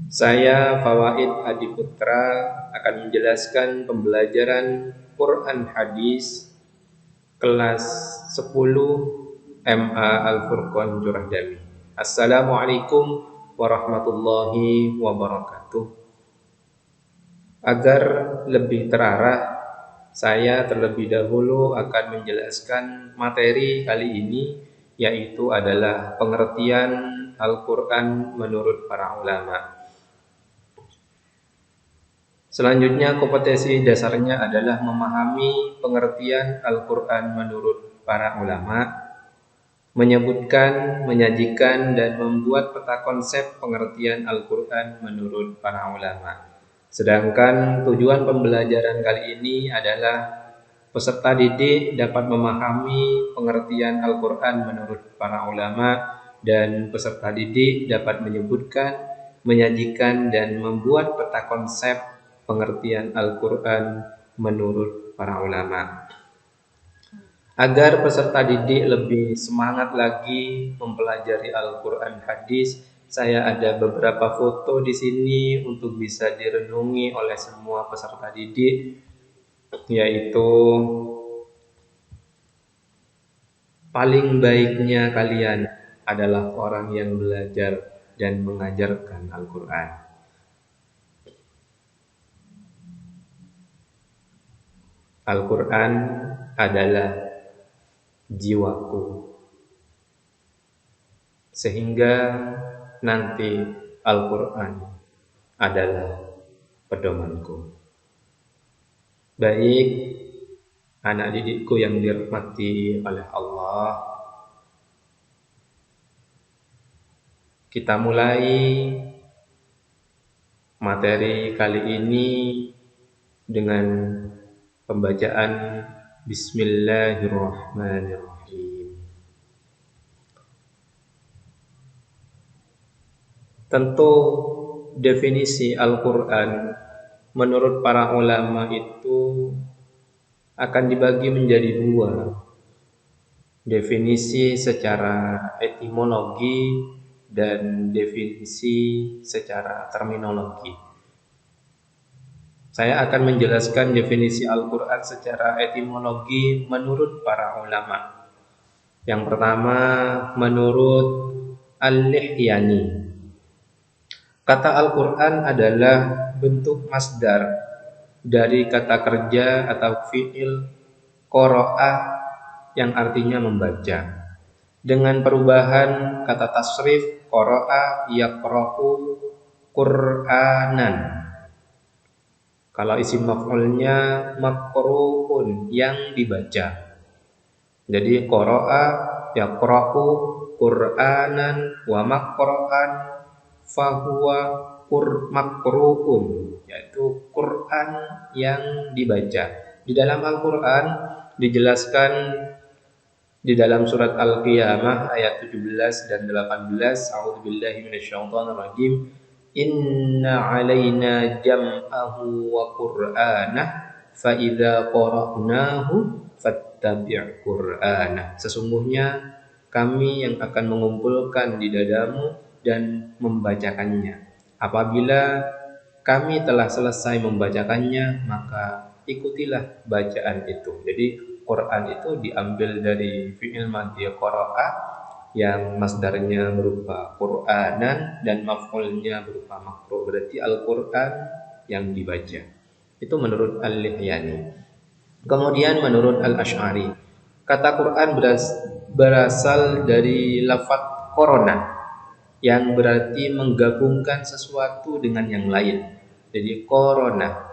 Saya Fawaid Adiputra akan menjelaskan pembelajaran Quran Hadis kelas 10 MA Al-Furqan Jurah Dami. Assalamualaikum warahmatullahi wabarakatuh. Agar lebih terarah, saya terlebih dahulu akan menjelaskan materi kali ini, yaitu adalah pengertian Al-Quran menurut para ulama. Selanjutnya, kompetensi dasarnya adalah memahami pengertian Al-Quran menurut para ulama, menyebutkan, menyajikan, dan membuat peta konsep pengertian Al-Quran menurut para ulama. Sedangkan tujuan pembelajaran kali ini adalah peserta didik dapat memahami pengertian Al-Quran menurut para ulama, dan peserta didik dapat menyebutkan, menyajikan, dan membuat peta konsep pengertian Al-Quran menurut para ulama. Agar peserta didik lebih semangat lagi mempelajari Al-Quran hadis, saya ada beberapa foto di sini untuk bisa direnungi oleh semua peserta didik, yaitu paling baiknya kalian adalah orang yang belajar dan mengajarkan Al-Quran. Al-Quran adalah jiwaku, sehingga nanti Al-Quran adalah pedomanku. Baik anak didikku yang dirahmati oleh Allah, kita mulai materi kali ini dengan pembacaan Bismillahirrahmanirrahim. Tentu definisi Al-Quran menurut para ulama itu akan dibagi menjadi dua. Definisi secara etimologi dan definisi secara terminologi. Saya akan menjelaskan definisi Al-Quran secara etimologi menurut para ulama. Yang pertama, menurut Al-Lihyani, kata Al-Quran adalah bentuk masdar dari kata kerja atau fi'il qara'a yang artinya membaca, dengan perubahan kata tasrif qara'a yaqra'u Qur'anan. Kalau isim maf'ulnya maqru'un, yang dibaca. Jadi qara'a yaqra'u Qur'anan wa maqra'an fahuwa maqru'un, yaitu Quran yang dibaca. Di dalam Al-Quran dijelaskan di dalam surat Al-Qiyamah ayat 17 dan 18, a'udzubillahi minasyaitonirrajim, inna alaina jam'ahu wa qur'anah fa idza qara'nahu fattabi' qur'anah. Sesungguhnya kami yang akan mengumpulkan di dadamu dan membacakannya. Apabila kami telah selesai membacakannya, maka ikutilah bacaan itu. Jadi Quran itu diambil dari fi'il madhi qara'a yang masdarnya berupa Qur'anan dan maf'ulnya berupa maqru'. Berarti Al-Quran yang dibaca. Itu menurut Al-Lihyani. Kemudian menurut Al-Asy'ari, kata Quran berasal dari lafaz korona, yang berarti menggabungkan sesuatu dengan yang lain. Jadi korona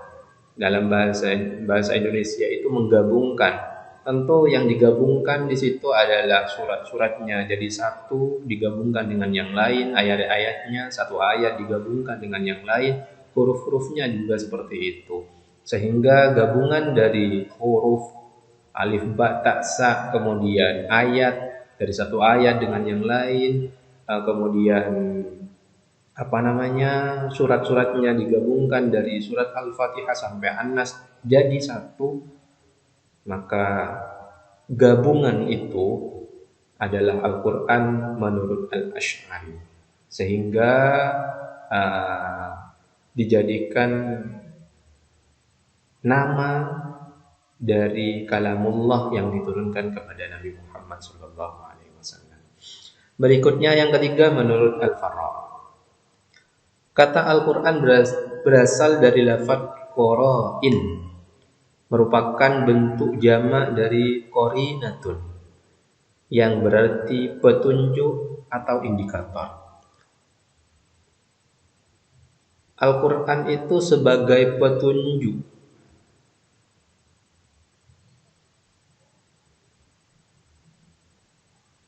dalam bahasa Indonesia itu menggabungkan. Tentu yang digabungkan di situ adalah surat-suratnya jadi satu, digabungkan dengan yang lain, ayat-ayatnya satu ayat digabungkan dengan yang lain, huruf-hurufnya juga seperti itu. Sehingga gabungan dari huruf alif ba ta sa, kemudian ayat dari satu ayat dengan yang lain, kemudian surat-suratnya digabungkan dari surat Al-Fatihah sampai An-Nas jadi satu, maka gabungan itu adalah Al-Quran menurut Al-Asy'ari. Sehingga dijadikan nama dari kalamullah yang diturunkan kepada Nabi Muhammad SAW. Berikutnya yang ketiga menurut Al-Farra. Kata Al-Quran berasal dari lafaz qara'in, merupakan bentuk jamak dari qarinatun, yang berarti petunjuk atau indikator. Al-Quran itu sebagai petunjuk.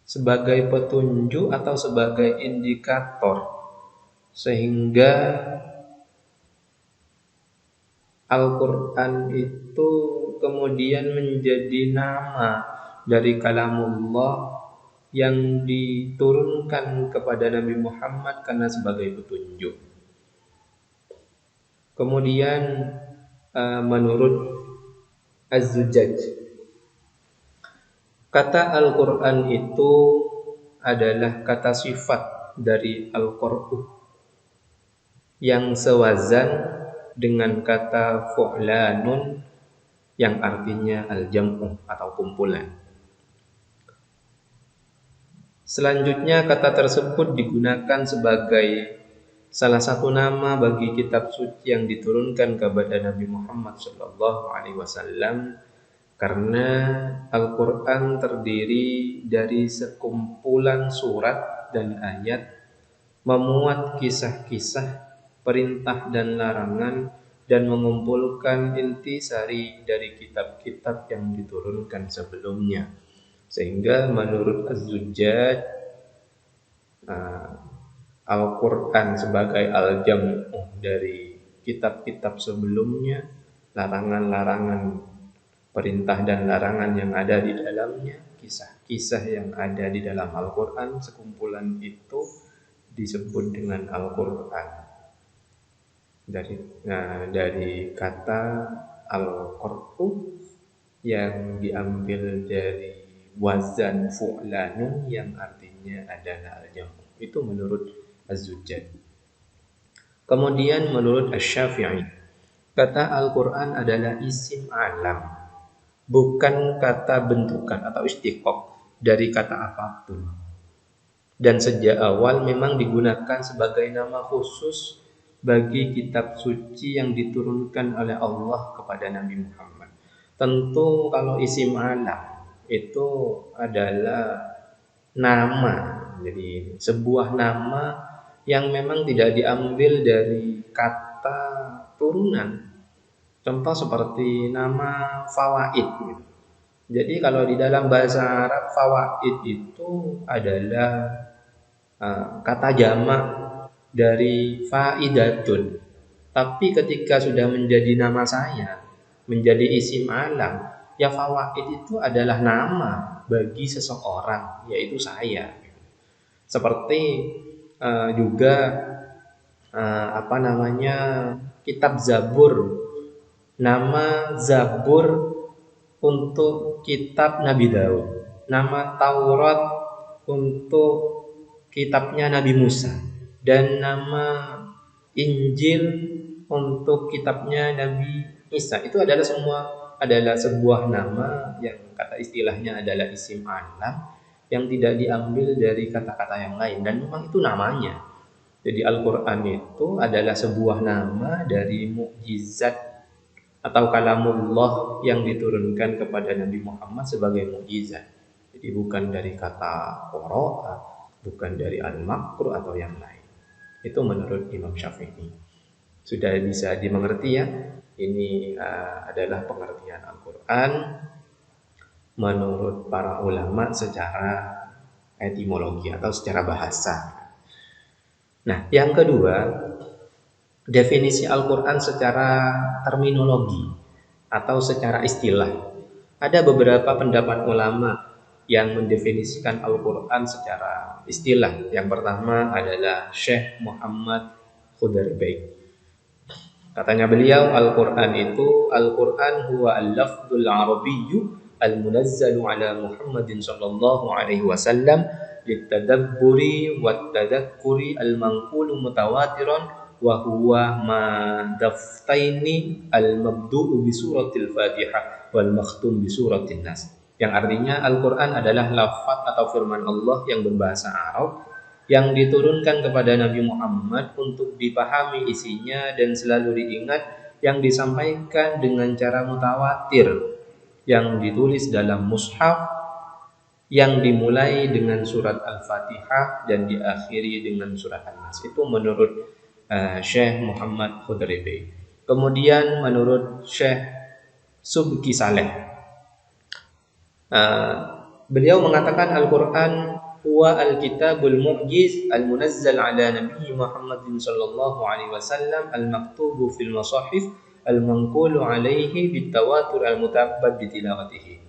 Sebagai petunjuk atau sebagai indikator, sehingga Al-Quran itu kemudian menjadi nama dari kalamullah yang diturunkan kepada Nabi Muhammad karena sebagai petunjuk. Kemudian menurut Az-Zujjaj, kata Al-Quran itu adalah kata sifat dari Al-Qur'an yang sewazan dengan kata fu'lanun yang artinya al-jam'u atau kumpulan. Selanjutnya kata tersebut digunakan sebagai salah satu nama bagi kitab suci yang diturunkan kepada Nabi Muhammad SAW, karena Al-Quran terdiri dari sekumpulan surat dan ayat, memuat kisah-kisah, perintah dan larangan, dan mengumpulkan intisari dari kitab-kitab yang diturunkan sebelumnya. Sehingga menurut Az-Zujjaj, Al-Quran sebagai al-jam'u dari kitab-kitab sebelumnya, larangan-larangan, perintah dan larangan yang ada di dalamnya, kisah-kisah yang ada di dalam Al-Quran, sekumpulan itu disebut dengan Al-Quran. Dari kata Al-Qur'u yang diambil dari wazan fu'lanun yang artinya adalah al-jam'u. Itu menurut Az-Zujjaj. Kemudian menurut Asy-Syafi'i, kata Al-Quran adalah isim alam, bukan kata bentukan atau istiqaq dari kata apapun. Dan sejak awal memang digunakan sebagai nama khusus bagi kitab suci yang diturunkan oleh Allah kepada Nabi Muhammad. Tentu kalau isim alam itu adalah nama, jadi sebuah nama yang memang tidak diambil dari kata turunan. Contoh seperti nama fawaid. Jadi kalau di dalam bahasa Arab, fawaid itu adalah kata jamak dari faidatun. Tapi ketika sudah menjadi nama saya, menjadi isim alam, ya fawaid itu adalah nama bagi seseorang, yaitu saya. Seperti juga kitab Zabur. Nama Zabur untuk kitab Nabi Daud. Nama Taurat untuk kitabnya Nabi Musa. Dan nama Injil untuk kitabnya Nabi Isa. Itu adalah sebuah nama yang kata istilahnya adalah isim alam yang tidak diambil dari kata-kata yang lain, dan memang itu namanya. Jadi Al-Quran itu adalah sebuah nama dari mukjizat atau kalamullah yang diturunkan kepada Nabi Muhammad sebagai mukjizat. Jadi bukan dari kata qara'a, bukan dari al-makru atau yang lain. Itu menurut Imam Syafi'i. Sudah bisa dimengerti ya? Ini adalah pengertian Al-Quran menurut para ulama secara etimologi atau secara bahasa. Nah, yang kedua, definisi Al-Quran secara terminologi atau secara istilah. Ada beberapa pendapat ulama yang mendefinisikan Al-Quran secara istilah. Yang pertama adalah Syekh Muhammad Khudarbai. Katanya beliau, Al-Quran huwa al-lafdul arabiyyu al-munazzalu ala Muhammadin sallallahu alaihi wasallam litadabburi wattadakkuri al-manqulu mutawatiran wa huwa ma daftaini al-mabdu'u bi suratil Fatihah wal makhtum bi suratin Nas. Yang artinya Al-Qur'an adalah lafaz atau firman Allah yang berbahasa Arab yang diturunkan kepada Nabi Muhammad untuk dipahami isinya dan selalu diingat, yang disampaikan dengan cara mutawatir, yang ditulis dalam mushaf, yang dimulai dengan surat Al-Fatihah dan diakhiri dengan surat An-Nas. Itu menurut Syekh Muhammad Khudribi. Kemudian menurut Syekh Subki Saleh, beliau mengatakan Al-Quran huwa al-kitabul mu'jiz al-munazzal ala Nabi Muhammadin sallallahu alaihi wasallam al-maktubu fil masahif al-manqulu alaihi bitawatur al-mutabbad bitilawatihi.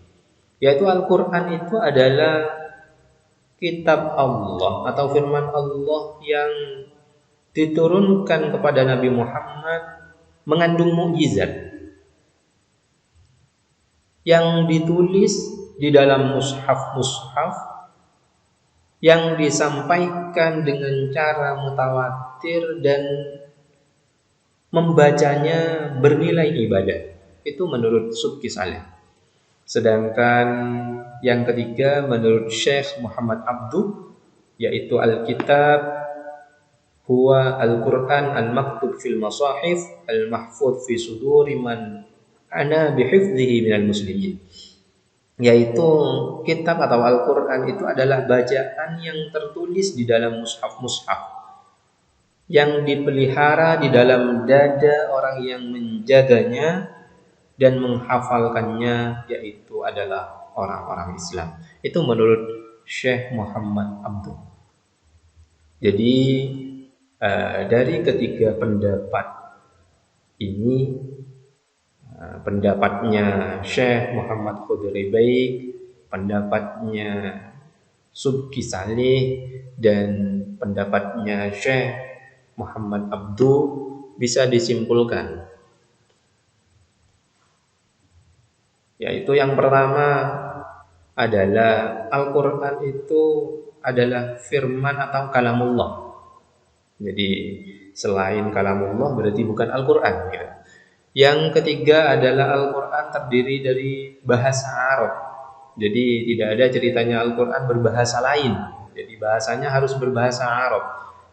Yaitu Al-Quran itu adalah kitab Allah atau firman Allah yang diturunkan kepada Nabi Muhammad, mengandung mukjizat yang ditulis di dalam mushaf-mushaf, yang disampaikan dengan cara mutawatir dan membacanya bernilai ibadah. Itu menurut Subki Saleh. Sedangkan yang ketiga menurut Syekh Muhammad Abduh, yaitu Al-Kitab huwa Al-Quran al-maktub fil masahif al-mahfud fi suduri man ana bihifdhihi minal muslimin. Yaitu kitab atau Al-Quran itu adalah bacaan yang tertulis di dalam mushaf-mushaf, yang dipelihara di dalam dada orang yang menjaganya dan menghafalkannya, yaitu adalah orang-orang Islam. Itu menurut Syekh Muhammad Abduh. Jadi dari ketiga pendapat ini, pendapatnya Syekh Muhammad Khudribi, pendapatnya Subki Saleh, dan pendapatnya Syekh Muhammad Abduh, bisa disimpulkan, yaitu yang pertama adalah Al-Quran itu adalah firman atau kalamullah. Jadi selain kalamullah berarti bukan Al-Quran gitu. Yang ketiga adalah Al-Quran terdiri dari bahasa Arab. Jadi tidak ada ceritanya Al-Quran berbahasa lain. Jadi bahasanya harus berbahasa Arab.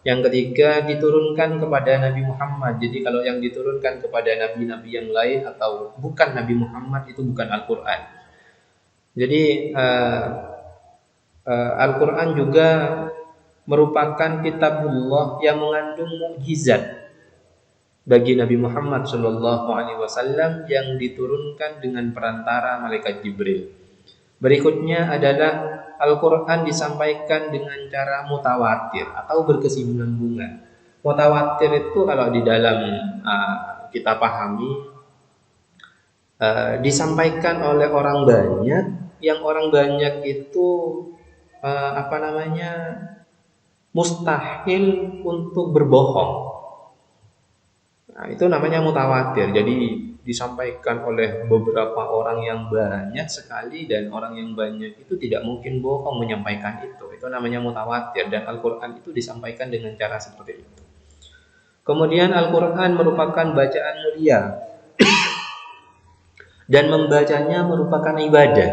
Yang ketiga diturunkan kepada Nabi Muhammad. Jadi kalau yang diturunkan kepada nabi-nabi yang lain atau bukan Nabi Muhammad itu bukan Al-Quran. Jadi Al-Quran juga merupakan kitabullah yang mengandung mukjizat bagi Nabi Muhammad sallallahu alaihi wasallam yang diturunkan dengan perantara malaikat Jibril. Berikutnya adalah Al-Quran disampaikan dengan cara mutawatir atau berkesinambungan. Mutawatir itu kalau di dalam kita pahami, disampaikan oleh orang banyak, yang orang banyak itu mustahil untuk berbohong. Nah, itu namanya mutawatir. Jadi disampaikan oleh beberapa orang yang banyak sekali, dan orang yang banyak itu tidak mungkin bohong menyampaikan itu. Itu namanya mutawatir, dan Al-Quran itu disampaikan dengan cara seperti itu. Kemudian Al-Quran merupakan bacaan mulia dan membacanya merupakan ibadah.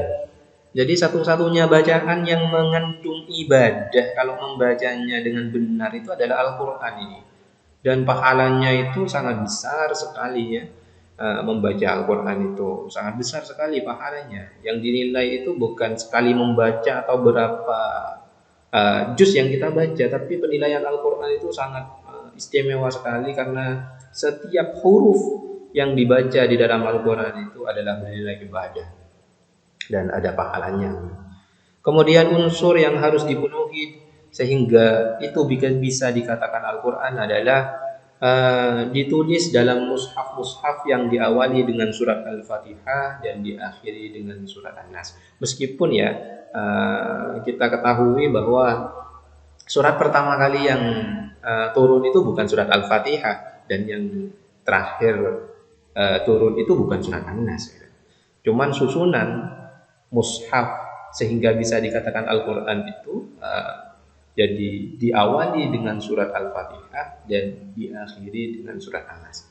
Jadi satu-satunya bacaan yang mengandung ibadah kalau membacanya dengan benar itu adalah Al-Quran ini. Dan pahalanya itu sangat besar sekali ya. Membaca Al-Quran itu sangat besar sekali pahalanya. Yang dinilai itu bukan sekali membaca atau berapa juz yang kita baca, tapi penilaian Al-Quran itu sangat istimewa sekali, karena setiap huruf yang dibaca di dalam Al-Quran itu adalah bernilai ibadah dan ada pahalanya. Kemudian unsur yang harus dipenuhi sehingga itu bisa dikatakan Al-Quran adalah ditulis dalam mushaf-mushaf yang diawali dengan surat Al-Fatihah dan diakhiri dengan surat An-Nas. Meskipun ya kita ketahui bahwa surat pertama kali yang turun itu bukan surat Al-Fatihah, dan yang terakhir turun itu bukan surat An-Nas. Cuman susunan mushaf sehingga bisa dikatakan Al-Quran itu jadi diawali dengan surat Al-Fatihah dan diakhiri dengan surat An-Nas.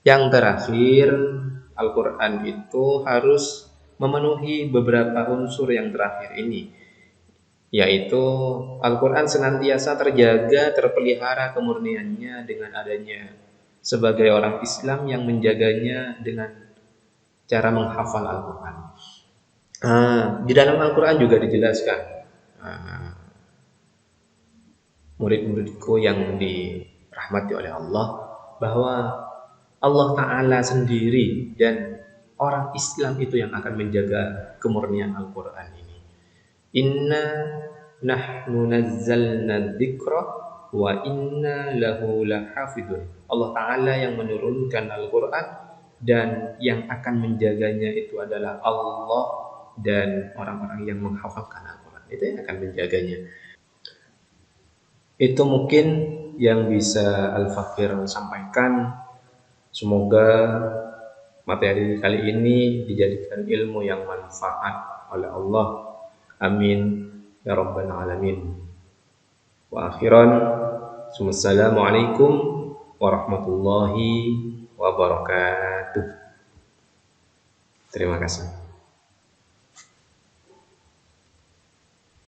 Yang terakhir, Al-Quran itu harus memenuhi beberapa unsur yang terakhir ini, yaitu Al-Quran senantiasa terjaga, terpelihara kemurniannya dengan adanya sebagai orang Islam yang menjaganya dengan cara menghafal Al-Quran. Di dalam Al-Quran juga dijelaskan, murid-muridku yang dirahmati oleh Allah, bahwa Allah Ta'ala sendiri dan orang Islam itu yang akan menjaga kemurnian Al-Quran ini. Inna nahnu nazzalna dzikra wa inna lahu lahafidun. Allah Ta'ala yang menurunkan Al-Quran dan yang akan menjaganya itu adalah Allah dan orang-orang yang menghafalkan Al-Quran. Itu yang akan menjaganya. Itu mungkin yang bisa Al-Fakir sampaikan. Semoga materi kali ini dijadikan ilmu yang manfaat oleh Allah. Amin ya rabbal alamin. Wa akhiran, assalamualaikum warahmatullahi wabarakatuh. Terima kasih.